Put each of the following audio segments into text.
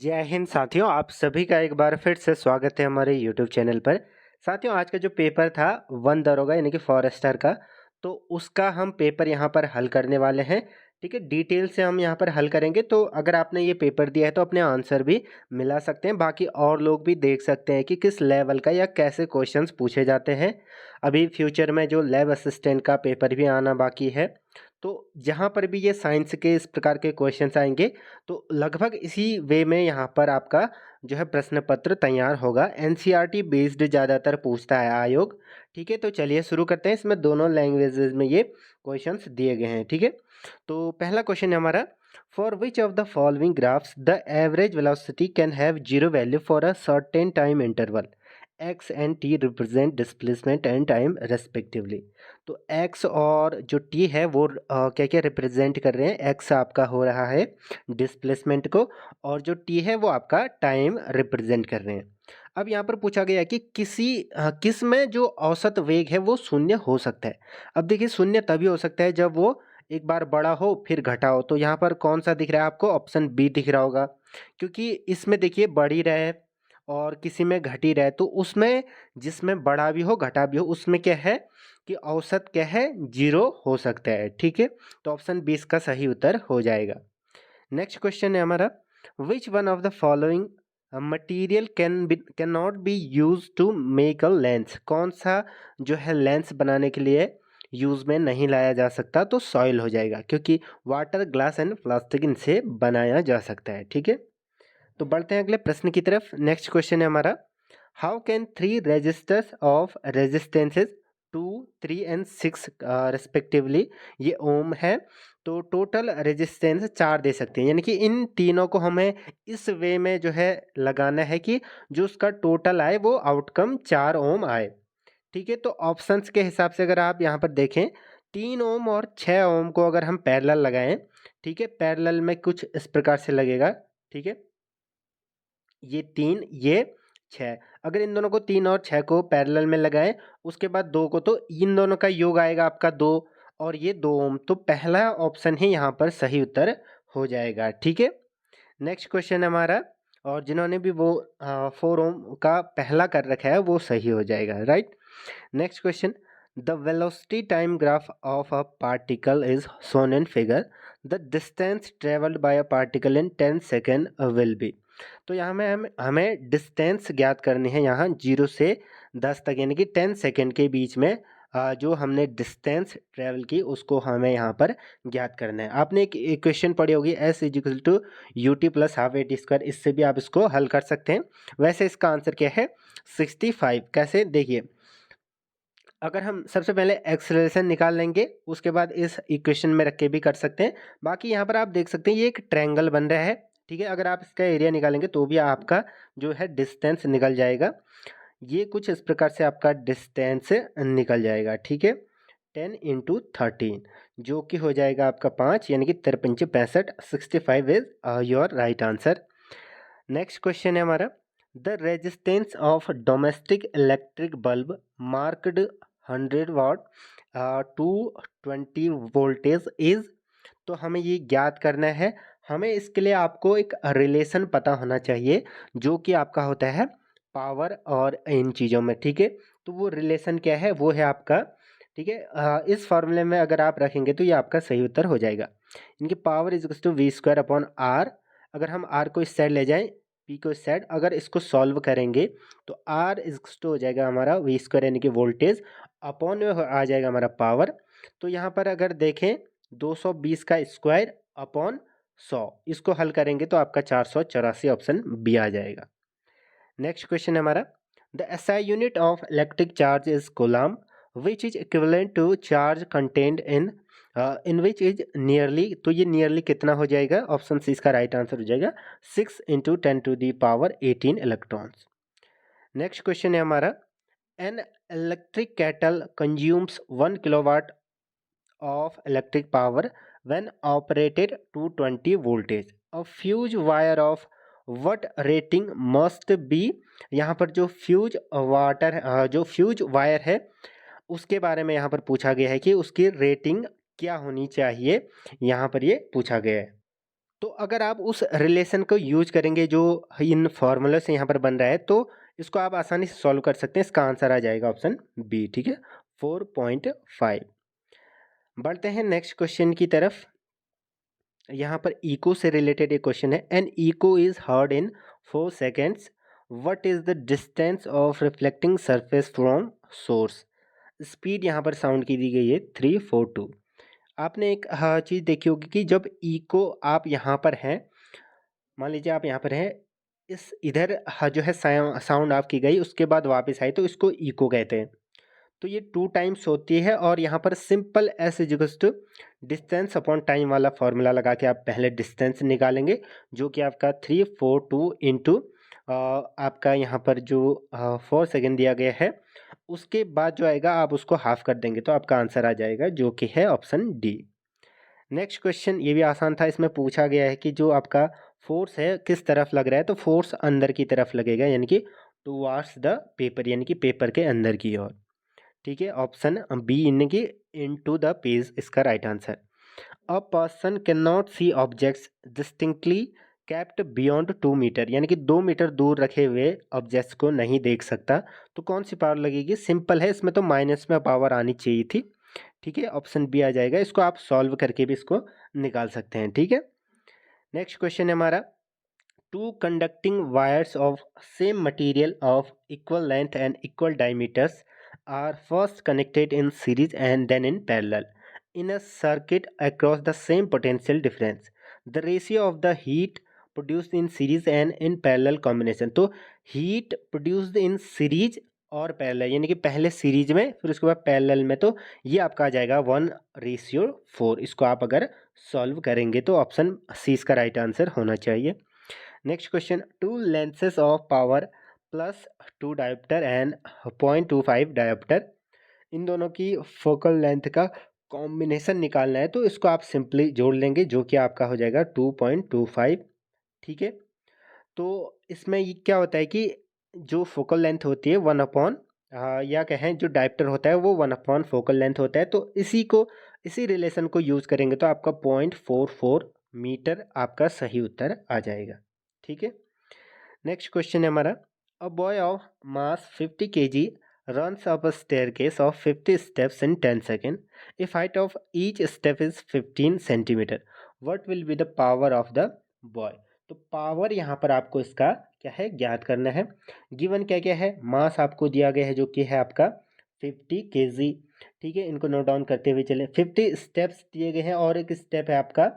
जय हिंद साथियों, आप सभी का एक बार फिर से स्वागत है हमारे यूट्यूब चैनल पर। साथियों, आज का जो पेपर था वन दरोगा यानी कि फॉरेस्टर का, तो उसका हम पेपर यहाँ पर हल करने वाले हैं। ठीक है, डिटेल से हम यहाँ पर हल करेंगे। तो अगर आपने ये पेपर दिया है तो अपने आंसर भी मिला सकते हैं, बाकी और लोग भी देख सकते हैं कि किस लेवल का या कैसे क्वेश्चंस पूछे जाते हैं। अभी फ्यूचर में जो लैब असिस्टेंट का पेपर भी आना बाकी है, तो जहाँ पर भी ये साइंस के इस प्रकार के क्वेश्चंस आएंगे, तो लगभग इसी वे में यहाँ पर आपका जो है प्रश्न पत्र तैयार होगा। एनसीईआरटी बेस्ड ज़्यादातर पूछता है आयोग। ठीक है, तो चलिए शुरू करते हैं। इसमें दोनों लैंग्वेजेस में ये क्वेश्चंस दिए गए हैं। ठीक है, तो पहला क्वेश्चन है हमारा, for which of the following graphs the average velocity can have zero value for a certain time interval. X and T represent displacement and time respectively. तो एक्स और जो टी है वो क्या क्या रिप्रेजेंट कर रहे हैं। एक्स आपका हो रहा है डिस्प्लेसमेंट को, और जो टी है वो आपका टाइम रिप्रेजेंट कर रहे हैं। अब यहाँ पर पूछा गया है कि किस में जो औसत वेग है वो शून्य हो सकता है। अब देखिए, शून्य तभी हो सकता है जब वो एक बार बड़ा हो फिर घटा हो। तो यहाँ पर कौन सा दिख रहा है आपको? ऑप्शन बी दिख रहा होगा, क्योंकि इसमें देखिए बढ़ ही रहा है और किसी में घट ही रहा है। तो उसमें जिसमें बढ़ा भी हो घटा भी हो, उसमें क्या है कि औसत क्या है, जीरो हो सकता है। ठीक है, तो ऑप्शन 20 का सही उत्तर हो जाएगा। नेक्स्ट क्वेश्चन है हमारा, which one of the following material can not be use to make a lens. कौन सा जो है लेंस बनाने के लिए यूज में नहीं लाया जा सकता? तो सॉइल हो जाएगा, क्योंकि वाटर, ग्लास एंड प्लास्टिक इनसे बनाया जा सकता है। ठीक है, तो बढ़ते हैं अगले प्रश्न की तरफ। नेक्स्ट क्वेश्चन है हमारा, how can three resistors of resistances 2, 3 and 6 respectively, ये ओम है, तो टोटल रेजिस्टेंस 4 दे सकते हैं। यानी कि इन तीनों को हमें इस वे में जो है लगाना है कि जो उसका टोटल आए वो आउटकम 4 ओम आए। ठीक है, तो ऑप्शंस के हिसाब से अगर आप यहाँ पर देखें, 3 ओम और 6 ओम को अगर हम पैरेलल लगाएं, ठीक है, पैरेलल में कुछ इस प्रकार से लगेगा। ठीक है, ये 3, ये 6, अगर इन दोनों को 3 और 6 को पैरेलल में लगाएं, उसके बाद 2 को, तो इन दोनों का योग आएगा आपका 2, और ये 2 ओम। तो पहला ऑप्शन ही यहाँ पर सही उत्तर हो जाएगा। ठीक है, नेक्स्ट क्वेश्चन हमारा, और जिन्होंने भी वो 4 ओम का पहला कर रखा है वो सही हो जाएगा। Right, next question, the velocity time graph of a particle is shown in figure, the distance travelled by a particle in 10 second will be. तो यहाँ में हमें डिस्टेंस ज्ञात करनी है, यहाँ 0 से 10 तक, यानी कि 10 सेकेंड के बीच में जो हमने डिस्टेंस ट्रेवल की उसको हमें यहाँ पर ज्ञात करना है। आपने एक इक्वेशन पढ़ी होगी, S is equal to u t plus half a t square, इससे भी आप इसको हल कर सकते हैं। वैसे इसका आंसर क्या है? 65। कैसे? देखिए, अगर हम सबसे पहले एक्सेलरेशन निकाल लेंगे, उसके बाद इस इक्वेशन में रख के भी कर सकते हैं। बाकी यहाँ पर आप देख सकते हैं ये एक ट्रायंगल बन रहा है। ठीक है, अगर आप इसका एरिया निकालेंगे तो भी आपका जो है डिस्टेंस निकल जाएगा। ये कुछ इस प्रकार से आपका डिस्टेंस निकल जाएगा। ठीक है, 10 इंटू 13 जो कि हो जाएगा आपका 5, यानी कि 53 65। 65 is your right answer. Next question है हमारा, the resistance of domestic electric bulb marked 100 watt two 20 voltage is. तो हमें ये ज्ञात करना है। हमें इसके लिए आपको एक रिलेशन पता होना चाहिए, जो कि आपका होता है पावर और इन चीज़ों में। ठीक है, तो वो रिलेशन क्या है? वो है आपका, ठीक है, इस फॉर्मूले में अगर आप रखेंगे तो ये आपका सही उत्तर हो जाएगा। इनकी power is to V square upon R. अगर हम आर को इस साइड ले जाएं, पी को इस साइड, अगर इसको सॉल्व करेंगे तो आर इज टू हो जाएगा हमारा वी स्क्वायर, यानी कि वोल्टेज, अपॉन में आ जाएगा हमारा पावर। तो यहाँ पर अगर देखें, 220 का स्क्वायर अपॉन 100, इसको हल करेंगे तो आपका 484, ऑप्शन बी आ जाएगा। नेक्स्ट क्वेश्चन है हमारा, the SI unit of electric charge is coulomb which is equivalent to charge contained in which is nearly. तो ये नियरली कितना हो जाएगा? ऑप्शन सी इसका राइट आंसर हो जाएगा 6 इंटू 10⁻18 इलेक्ट्रॉन्स। नेक्स्ट क्वेश्चन है हमारा, an electric cattle consumes 1 kilowatt of electric power when operated to 20 voltage. A fuse wire of what rating must be। यहाँ पर जो फ्यूज वायर है उसके बारे में यहाँ पर पूछा गया है कि उसकी रेटिंग क्या होनी चाहिए, यहाँ पर ये पूछा गया है। तो अगर आप उस रिलेशन को यूज करेंगे जो इन फॉर्मूला से यहाँ पर बन रहा है, तो इसको आप आसानी से सॉल्व कर सकते हैं। इसका आंसर आ जाएगा ऑप्शन बी। ठीक है, 4.5। बढ़ते हैं नेक्स्ट क्वेश्चन की तरफ। यहाँ पर इको से रिलेटेड एक क्वेश्चन है। An echo is heard in 4 seconds, what is the distance of reflecting surface from source. Speed यहाँ पर साउंड की दी गई है 342। आपने एक चीज़ देखी होगी कि जब इको आप यहाँ पर हैं, मान लीजिए आप यहाँ पर हैं, इस इधर जो है साउंड आपकी गई, उसके बाद वापस आई, तो इसको इको कहते हैं। तो ये 2 टाइम्स होती है, और यहाँ पर simple S is equals to distance upon time वाला फॉर्मूला लगा के आप पहले डिस्टेंस निकालेंगे, जो कि आपका 342 इंटू आपका यहाँ पर जो 4 सेकेंड दिया गया है, उसके बाद जो आएगा आप उसको हाफ कर देंगे, तो आपका आंसर आ जाएगा, जो कि है ऑप्शन डी। नेक्स्ट क्वेश्चन ये भी आसान था। इसमें पूछा गया है कि जो आपका फोर्स है किस तरफ लग रहा है, तो फोर्स अंदर की तरफ लगेगा, यानी कि टुवार्ड्स द पेपर, यानी कि पेपर के अंदर की ओर। ठीक है, ऑप्शन बी यानी कि इनटू द पेज इसका right answer. A person can not see objects distinctly kept beyond 2 metre, यानी कि 2 मीटर दूर रखे हुए ऑब्जेक्ट्स को नहीं देख सकता, तो कौन सी पावर लगेगी। सिंपल है, इसमें तो माइनस में पावर आनी चाहिए थी। ठीक है, ऑप्शन बी आ जाएगा। इसको आप सॉल्व करके भी इसको निकाल सकते हैं। ठीक है, नेक्स्ट क्वेश्चन है हमारा। Two conducting wires of same material of equal length and equal diameters are first connected in series and then in parallel in a circuit across the same potential difference. The ratio of the heat produced in series and in parallel combination. तो heat produced in series और parallel, यानी कि पहले series में फिर उसके बाद parallel में, तो ये आपका आ जाएगा 1:4। इसको आप अगर सॉल्व करेंगे तो ऑप्शन सी इसका राइट आंसर होना चाहिए। Next question. Two lenses of power plus 2 dioptre and 0.25 dioptre, इन दोनों की फोकल लेंथ का कॉम्बिनेशन निकालना है, तो इसको आप सिंपली जोड़ लेंगे, जो कि आपका हो जाएगा 2.25। ठीक है, तो इसमें ये क्या होता है कि जो फोकल लेंथ होती है 1 अपॉन या कहें जो डायोप्टर होता है वो 1 अपॉन फोकल लेंथ होता है, तो इसी रिलेशन को यूज़ करेंगे तो आपका 0.44 मीटर आपका सही उत्तर आ जाएगा। ठीक है, नेक्स्ट क्वेश्चन है हमारा। A boy of mass 50 kg runs up a staircase of 50 steps in 10 seconds. If height of each step is 15 centimeter, what will be the power of the boy? तो power यहाँ पर आपको इसका क्या है ज्ञात करना है। गिवन क्या क्या है, मास आपको दिया गया है जो कि है आपका 50 kg। ठीक है, इनको नोट डाउन करते हुए चले। 50 स्टेप्स दिए गए हैं और एक स्टेप है आपका,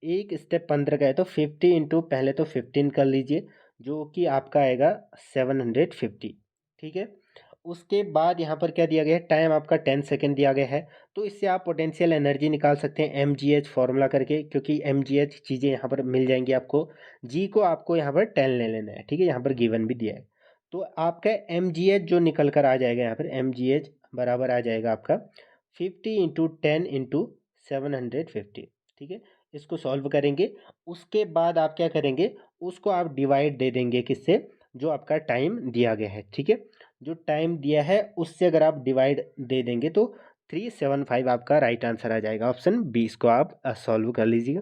एक स्टेप 15 का है, तो 50 इंटू पहले तो 15 कर लीजिए, जो कि आपका आएगा 750। ठीक है, उसके बाद यहाँ पर क्या दिया गया है, टाइम आपका 10 सेकेंड दिया गया है, तो इससे आप पोटेंशियल एनर्जी निकाल सकते हैं mgh फॉर्मूला करके, क्योंकि mgh चीज़ें यहाँ पर मिल जाएंगी आपको। g को आपको यहाँ पर 10 ले लेना है। ठीक है, यहाँ पर गिवन भी दिया है, तो आपका mgh जो निकल कर आ जाएगा यहाँ पर mgh बराबर आ जाएगा आपका 50 इंटू 10 इंटू 750। ठीक है, इसको सॉल्व करेंगे, उसके बाद आप क्या करेंगे, उसको आप डिवाइड दे देंगे किससे, जो आपका टाइम दिया गया है। ठीक है, जो टाइम दिया है उससे अगर आप डिवाइड दे देंगे तो 375 आपका राइट आंसर आ जाएगा, ऑप्शन बी। इसको आप सॉल्व कर लीजिएगा।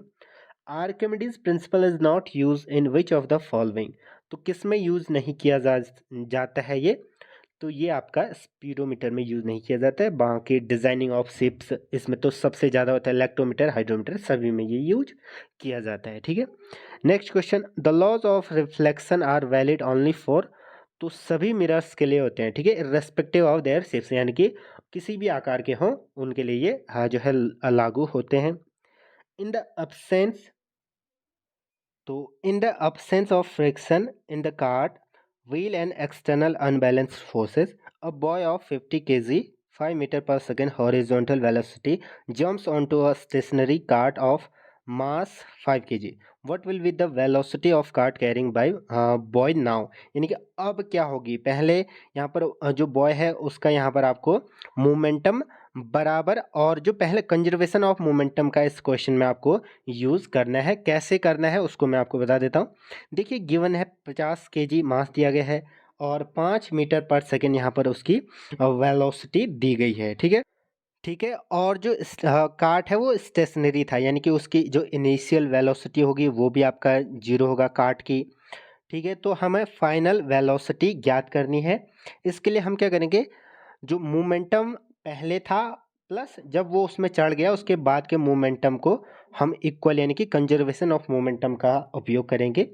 Archimedes principal is not use in which of the following, तो किस में यूज नहीं किया जाता है ये, तो ये आपका स्पीडोमीटर में यूज़ नहीं किया जाता है। बाकी डिज़ाइनिंग ऑफ शिप्स इसमें तो सबसे ज़्यादा होता है, इलेक्ट्रोमीटर हाइड्रोमीटर सभी में ये यूज किया जाता है। ठीक है, next question. The laws of reflection are valid only for, तो सभी मिरर्स के लिए होते हैं। ठीक है, इर्रेस्पेक्टिव ऑफ देयर शेप्स, यानी कि किसी भी आकार के हों उनके लिए ये जो है लागू होते हैं। इन द absence, तो in the absence of friction in the cart wheel and external unbalanced forces, a boy of 50 kg 5 meter per second horizontal velocity jumps onto a stationary cart of mass 5 kg. What will be the velocity of cart carrying by boy now? यानी कि अब क्या होगी, पहले यहाँ पर जो boy है उसका यहाँ पर आपको मोमेंटम बराबर, और जो पहले कंजर्वेशन ऑफ मोमेंटम का इस क्वेश्चन में आपको यूज़ करना है। कैसे करना है उसको मैं आपको बता देता हूँ। देखिए, गिवन है 50 kg मास दिया गया है और 5 मीटर पर सेकेंड यहाँ पर उसकी वेलोसिटी दी गई है। ठीक है, ठीक है। और जो कार्ट है वो स्टेशनरी था, यानी कि उसकी जो इनिशियल वेलोसिटी होगी वो भी आपका जीरो होगा कार्ट की। ठीक है, तो हमें फाइनल वेलोसिटी ज्ञात करनी है। इसके लिए हम क्या करेंगे, जो मोमेंटम पहले था प्लस जब वो उसमें चढ़ गया उसके बाद के मोमेंटम को हम इक्वल यानी कि कंजर्वेशन ऑफ मोमेंटम का उपयोग करेंगे,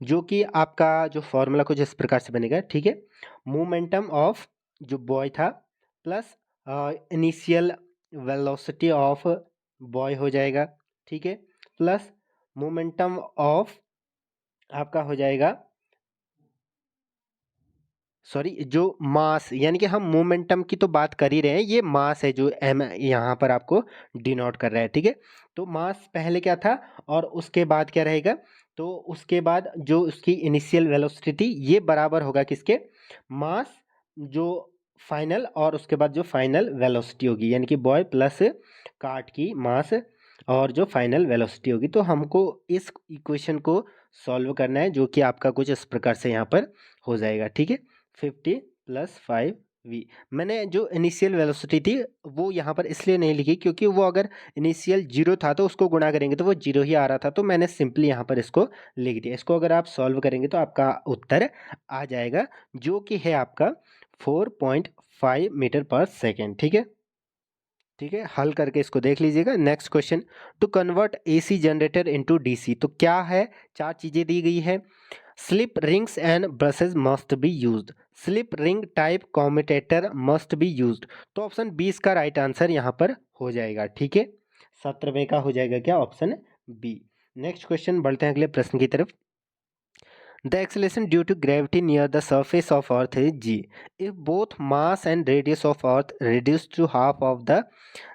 जो कि आपका जो फॉर्मूला कुछ इस प्रकार से बनेगा। ठीक है, मोमेंटम ऑफ जो बॉय था plus initial velocity of boy हो जाएगा। ठीक है, प्लस मोमेंटम ऑफ आपका हो जाएगा, सॉरी, जो मास, यानी कि हम मोमेंटम की तो बात कर ही रहे हैं, ये मास है जो एम यहाँ पर आपको डिनोट कर रहा है। ठीक है, तो मास पहले क्या था और उसके बाद क्या रहेगा, तो उसके बाद जो उसकी इनिशियल वेलोसिटी थी ये बराबर होगा किसके, मास जो फाइनल, और उसके बाद जो फाइनल वेलोसिटी होगी यानी कि बॉय प्लस कार्ट की मास और जो फाइनल वेलोसिटी होगी। तो हमको इस इक्वेशन को सॉल्व करना है, जो कि आपका कुछ इस प्रकार से यहाँ पर हो जाएगा। ठीक है, 50 प्लस 5v। मैंने जो इनिशियल वेलोसिटी थी वो यहाँ पर इसलिए नहीं लिखी क्योंकि वो अगर इनिशियल जीरो था तो उसको गुणा करेंगे तो वो जीरो ही आ रहा था, तो मैंने सिंपली यहाँ पर इसको लिख दिया। इसको अगर आप सॉल्व करेंगे तो आपका उत्तर आ जाएगा, जो कि है आपका 4.5 मीटर पर सेकेंड। ठीक है, ठीक है, हल करके इसको देख लीजिएगा। Next question, to convert AC generator into DC, तो क्या है, चार चीजें दी गई है। Slip rings and brushes must be used, slip ring type commutator must be used. तो ऑप्शन 20 का राइट आंसर यहाँ पर हो जाएगा। ठीक है, 17वें का हो जाएगा क्या, ऑप्शन बी। नेक्स्ट क्वेश्चन, बढ़ते हैं अगले प्रश्न की तरफ। The acceleration due to gravity near the surface of Earth is g. If both mass and radius of Earth reduced to half of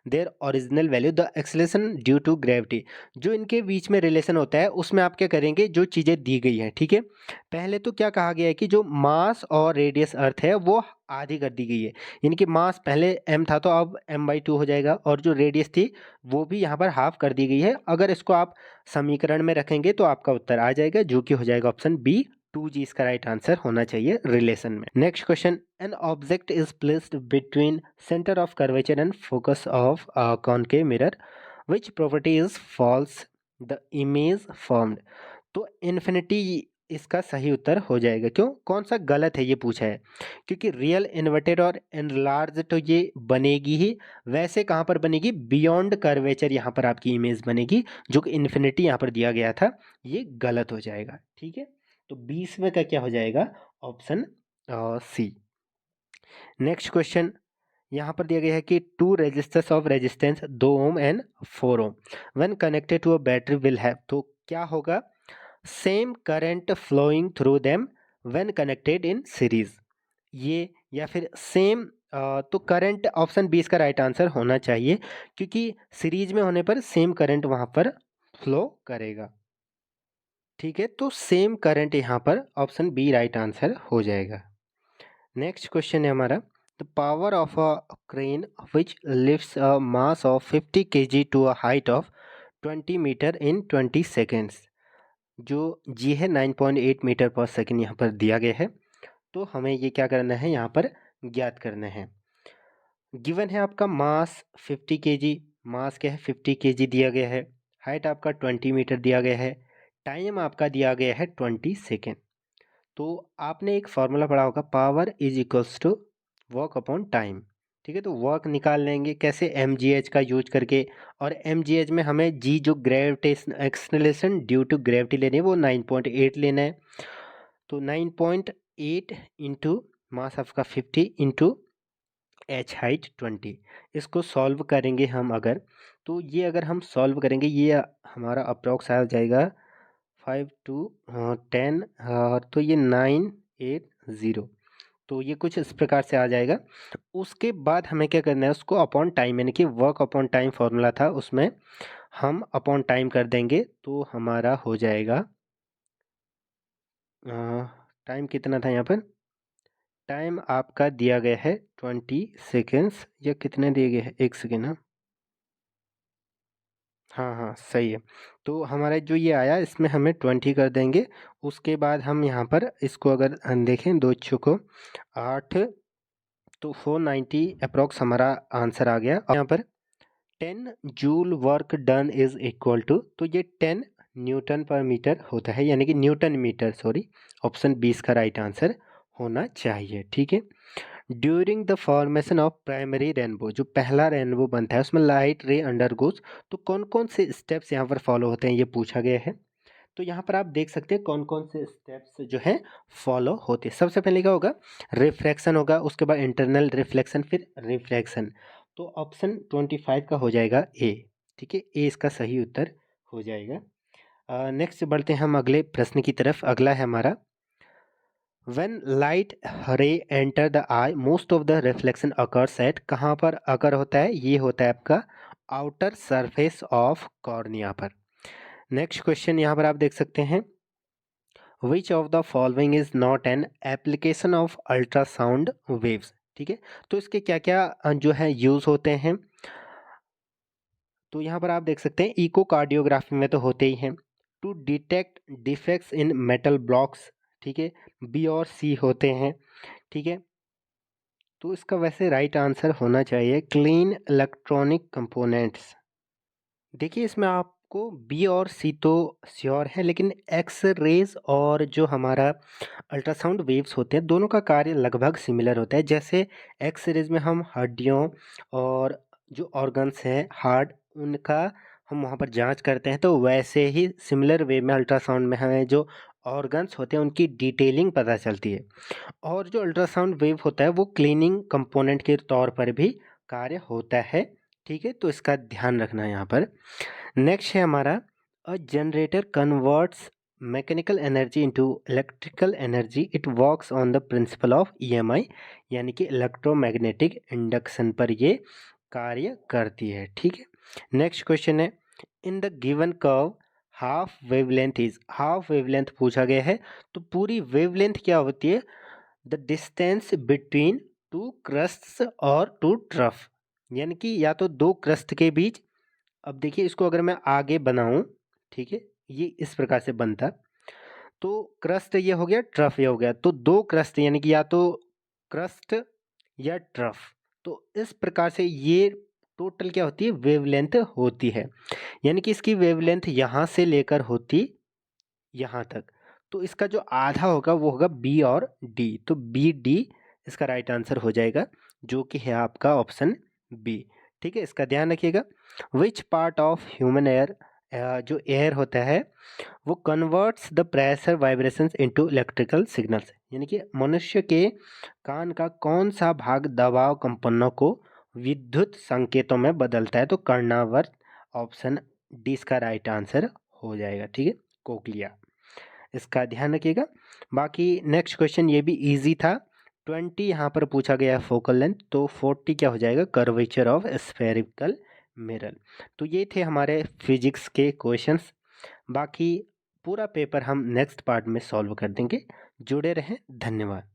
their original value, the acceleration due to gravity, जो इनके बीच में relation होता है उसमें आप क्या करेंगे, जो चीज़ें दी गई हैं। ठीक है, पहले तो क्या कहा गया है कि जो मास और रेडियस अर्थ है वो आधी कर दी गई है, यानी कि मास पहले m था तो अब m/2 हो जाएगा, और जो रेडियस थी वो भी यहाँ पर हाफ कर दी गई है। अगर इसको आप समीकरण में रखेंगे तो आपका उत्तर आ जाएगा, जो कि हो जाएगा ऑप्शन बी, 2g इसका राइट आंसर होना चाहिए रिलेशन में। Next question, an object is placed between centre of curvature and focus of concave mirror, which property is false, the image formed. तो इन्फिनिटी इसका सही उत्तर हो जाएगा। क्यों, कौन सा गलत है ये पूछा है, क्योंकि रियल इन्वर्टेड और एनलार्ज तो ये बनेगी ही, वैसे कहाँ पर बनेगी, बियॉन्ड कर्वेचर यहाँ पर आपकी इमेज बनेगी, जो कि इन्फिनिटी यहाँ पर दिया गया था, ये गलत हो जाएगा। ठीक है, तो 20वें का क्या हो जाएगा, ऑप्शन सी। नेक्स्ट क्वेश्चन, यहाँ पर दिया गया है कि two resistors of resistance 2 ohm and 4 ohm when connected to a battery will have, तो क्या होगा, same current flowing through them when connected in series, ये या फिर सेम, तो करंट ऑप्शन 20 का राइट आंसर होना चाहिए, क्योंकि सीरीज में होने पर सेम करंट वहाँ पर फ्लो करेगा। ठीक है, तो सेम करंट यहाँ पर ऑप्शन बी राइट आंसर हो जाएगा। नेक्स्ट क्वेश्चन है हमारा, the power of a crane which lifts a mass of 50 kg to a height of 20 metre in 20 seconds, जो जी है 9.8 मीटर पर सेकेंड यहाँ पर दिया गया है। तो हमें ये क्या करना है, यहाँ पर ज्ञात करना है। गिवन है आपका मास 50 kg, मास क्या है 50 kg दिया गया है, हाइट आपका 20 मीटर दिया गया है, टाइम आपका दिया गया है 20 सेकेंड। तो आपने एक फॉर्मूला पढ़ा होगा, power is equals to work upon time. ठीक है, तो वर्क निकाल लेंगे कैसे, एम जी एच का यूज करके, और एम जी एच में हमें जी जो gravitation acceleration due to gravity लेनी है वो 9.8 लेना है। तो 9.8 इंटू मास आपका 50 इंटू एच हाइट 20, इसको सॉल्व करेंगे हम अगर, तो ये अगर हम सॉल्व करेंगे ये हमारा अप्रॉक्स आ जाएगा 5 टू 10, तो ये 980, तो ये कुछ इस प्रकार से आ जाएगा। उसके बाद हमें क्या करना है, उसको अपॉन टाइम यानी कि वर्क अपॉन टाइम फॉर्मूला था उसमें हम अपॉन टाइम कर देंगे, तो हमारा हो जाएगा, टाइम कितना था यहाँ पर, टाइम आपका दिया गया है 20 सेकेंड्स, या कितने दिए गए हैं, एक सेकेंड। हाँ हाँ सही है, तो हमारा जो ये आया इसमें हमें 20 कर देंगे। उसके बाद हम यहाँ पर इसको अगर हम देखें दो अच्छों को 8, तो 490 अप्रॉक्स हमारा आंसर आ गया। और यहाँ पर 10 joule work done is equal to, तो ये 10 न्यूटन पर मीटर होता है, यानी कि न्यूटन मीटर, सॉरी, ऑप्शन 20 का राइट आंसर होना चाहिए। ठीक है। During the formation of primary rainbow, जो पहला रेनबो बनता है उसमें लाइट रे अंडरगोज, तो कौन कौन से स्टेप्स यहाँ पर फॉलो होते हैं ये पूछा गया है। तो यहाँ पर आप देख सकते हैं कौन कौन से स्टेप्स जो हैं फॉलो होते हैं। सबसे पहले क्या होगा, रिफ्रैक्शन होगा, उसके बाद इंटरनल रिफ्लेक्शन, फिर रिफ्रैक्शन। तो ऑप्शन 25 का हो जाएगा ए। ठीक है, ए इसका सही उत्तर हो जाएगा। नेक्स्ट बढ़ते हैं हम अगले प्रश्न की तरफ। अगला है हमारा, When light ray enter the eye, most of the reflection occurs at, कहाँ पर अकर होता है, ये होता है आपका आउटर सरफेस ऑफ कॉर्निया पर। नेक्स्ट क्वेश्चन यहाँ पर आप देख सकते हैं, which of the following is not an application of ultrasound waves. ठीक है, तो इसके क्या क्या जो है यूज होते हैं। तो यहाँ पर आप देख सकते हैं इकोकार्डियोग्राफी में तो होते ही हैं, to detect defects in metal blocks, ठीक है, बी और सी होते हैं। ठीक है, तो इसका वैसे राइट आंसर होना चाहिए क्लीन इलेक्ट्रॉनिक कंपोनेंट्स। देखिए इसमें आपको बी और सी तो श्योर है, लेकिन एक्स रेज और जो हमारा अल्ट्रासाउंड वेव्स होते हैं दोनों का कार्य लगभग सिमिलर होता है। जैसे एक्स रेज में हम हड्डियों और जो ऑर्गन्स हैं हार्ट, उनका हम वहाँ पर जांच करते हैं, तो वैसे ही सिमिलर वे में अल्ट्रासाउंड में हमें जो ऑर्गन्स होते हैं उनकी डिटेलिंग पता चलती है। और जो अल्ट्रासाउंड वेव होता है वो क्लीनिंग कंपोनेंट के तौर पर भी कार्य होता है। ठीक है, तो इसका ध्यान रखना है यहाँ पर। नेक्स्ट है हमारा, a generator converts mechanical energy into electrical energy, it works on the principle of EMI, यानी कि इलेक्ट्रोमैग्नेटिक इंडक्शन पर ये कार्य करती है। ठीक है। नेक्स्ट क्वेश्चन है, in the given curve half wavelength is, half wavelength पूछा गया है, तो पूरी वेवलेंथ क्या होती है, the distance between two crusts और टू ट्रफ, यानी कि या तो दो क्रस्ट के बीच। अब देखिए इसको अगर मैं आगे बनाऊं, ठीक है, ये इस प्रकार से बनता, तो क्रस्ट ये हो गया, ट्रफ ये हो गया, तो दो क्रस्ट यानी कि या तो क्रस्ट या ट्रफ, तो इस प्रकार से ये टोटल क्या होती है, वेवलेंथ होती है। यानी कि इसकी वेवलेंथ यहाँ से लेकर होती यहाँ तक, तो इसका जो आधा होगा वो होगा बी और डी, तो बी डी इसका राइट आंसर हो जाएगा, जो कि है आपका ऑप्शन बी। ठीक है, इसका ध्यान रखिएगा। Which part of human air, जो एयर होता है वो converts the pressure vibrations into electrical signals, यानी कि मनुष्य के कान का कौन सा भाग दबाव कंपनों को विद्युत संकेतों में बदलता है, तो कर्णावर्त, ऑप्शन डी इसका राइट आंसर हो जाएगा। ठीक है, कोक्लिया, इसका ध्यान रखिएगा। बाकी नेक्स्ट क्वेश्चन ये भी इजी था, 20 यहाँ पर पूछा गया है फोकल लेंथ, तो 40 क्या हो जाएगा, कर्वेचर ऑफ स्फेरिकल मिरर। तो ये थे हमारे फिजिक्स के क्वेश्चंस। बाकी पूरा पेपर हम नेक्स्ट पार्ट में सॉल्व कर देंगे। जुड़े रहें, धन्यवाद।